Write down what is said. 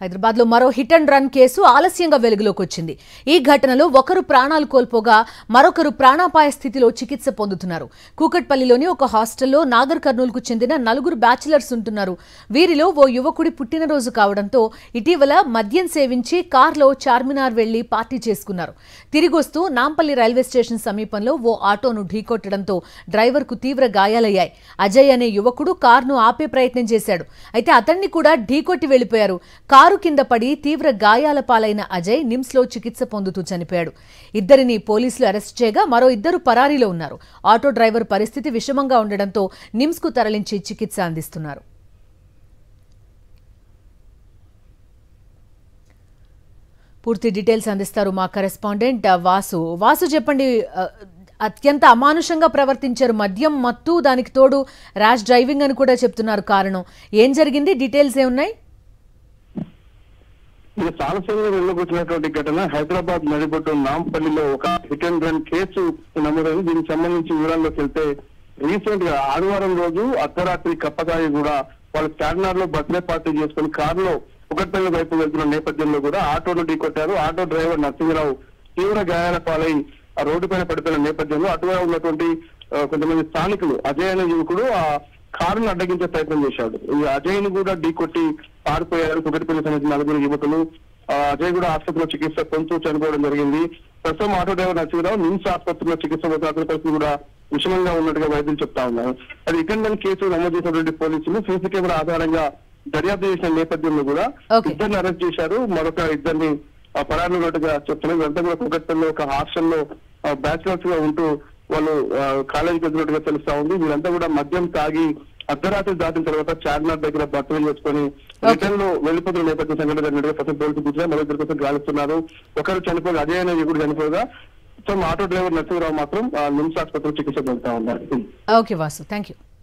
హైదరాబాద్ లో మరో hit and run case ఆలస్యంగా వెలుగులోకి వచ్చింది. ఈ ఘటనలో ఒకరు ప్రాణాలు కోల్పోగా మరొకరు ప్రాణాపాయ స్థితిలో చికిత్స పొందుతున్నారు. కూకట్పల్లిలోని ఒక హాస్టల్లో నాగర్ కర్నూలుకు చెందిన 4 బ్యాచిలర్స్ ఉంటున్నారు. వీరిలో ఓ యువకుడి పుట్టినరోజు కావడంతో ఇటీవల మద్యం సేవించి కార్లో చార్మినార్ వెళ్లి పార్టీ చేసుకున్నారు. తిరిగొస్తూ నాంపల్లి రైల్వే స్టేషన్ సమీపంలో ఓ ఆటోను ఢీకొట్టడంతో డ్రైవర్కు తీవ్ర గాయాలయ్యాయి. అజయ్ అనే యువకుడు కారును ఆపే ప్రయత్నం చేశాడు. అయితే అతన్ని కూడా ఢీకొట్టి వెళ్లిపోయారు. కారు కింద పడి తీవ్ర గాయాల పాలైన అజయ్ నిమ్స్ లో చికిత్స పొందుతూ చనిపోయాడు. ఇద్దరిని పోలీసులు అరెస్ట్ చేయగా మరో 2 పరారీలో ఉన్నారు. ఆటో డ్రైవర్ పరిస్థితి విషమంగా ఉండడంతో నిమ్స్ కు తరలించి చికిత్స అందిస్తున్నారు. పూర్తి డీటెయిల్స్ అందిస్తారు మా కరెస్పాండెంట్ వాసు. వాసు చెప్పండి, అత్యంత అమానుషంగా ప్రవర్తించారు. మద్యం మత్తు, దానికి తోడు ర్యాష్ డ్రైవింగ్ అని కూడా చెప్తున్నారు. కారణం ఏం జరిగింది? డీటెయిల్స్ ఏమున్నాయి? ఇది సాలసంగా వెళ్ళకొచ్చినటువంటి ఘటన హైదరాబాద్ నడిబొట్టు నాంపల్లిలో ఒక హిట్ అండ్ రన్ కేసు నమోదైంది. దీనికి సంబంధించి వివరాల్లోకి వెళ్తే రీసెంట్ గా ఆదివారం రోజు అర్ధరాత్రి కప్పగాయి కూడా వాళ్ళు చార్మినార్ లో బర్త్డే పార్టీ చేసుకుని కారులో కూకట్పల్లి వైపు వెళ్తున్న నేపథ్యంలో కూడా ఆటోను ఢీకొట్టారు. ఆటో డ్రైవర్ నరసింహరావు తీవ్ర గాయాల పాలై ఆ రోడ్డు పైన పడిపోయిన నేపథ్యంలో అటుగా ఉన్నటువంటి కొంతమంది స్థానికులు అజయ్ అనే యువకుడు ఆ కారును అడ్డగించే ప్రయత్నం చేశాడు. ఈ అజయ్ ని కూడా ఢీకొట్టి పారిపోయారు. కూకట్పల్లి సంబంధించిన 4 యువకులు. అజయ్ కూడా ఆసుపత్రిలో చికిత్స పొందుతూ చనిపోవడం జరిగింది. ప్రస్తుతం ఆటో డ్రైవర్ నరసింహరావు నిమ్స్ ఆసుపత్రిలో చికిత్స పొందుతూ అతని పరిస్థితి కూడా విషమంగా ఉన్నట్టుగా వైద్యులు చెప్తా ఉన్నారు. అది ఇటెండెంట్ కేసు నమోదు చేసినటువంటి పోలీసులు సీసీ కెమెరా ఆధారంగా దర్యాప్తు చేసిన నేపథ్యంలో కూడా ఇద్దరిని అరెస్ట్ చేశారు. మరొక ఇద్దరిని పరారులు ఉన్నట్టుగా చెప్తున్నారు. వీరంతా కూడా కూకట్పల్లిలో ఒక హాస్టల్లో బ్యాచిలర్స్ గా ఉంటూ వాళ్ళు కాలేజీకి వెళ్తున్నట్టుగా తెలుస్తా ఉంది. వీరంతా కూడా మద్యం తాగి అర్ధరాత్రి దాటిన తర్వాత చార్మినార్ దగ్గర బట్టలు చేసుకుని రిటర్న్ లో వెళ్లిపోతున్న నేపథ్యం సంఘటన జరిగినట్టుగా ప్రస్తుతం పోలీసులు కూర్చున్నారు. మరో 2 కోసం గాలిస్తున్నారు. ఒకరు చనిపోగా అజయ్ అనే యువకుడు చనిపోగా ఆటో డ్రైవర్ నరసింహరావు మాత్రం నిమ్స్ ఆసుపత్రిలో చికిత్స పొందుతా ఉన్నారు. Okay Vasu, thank you.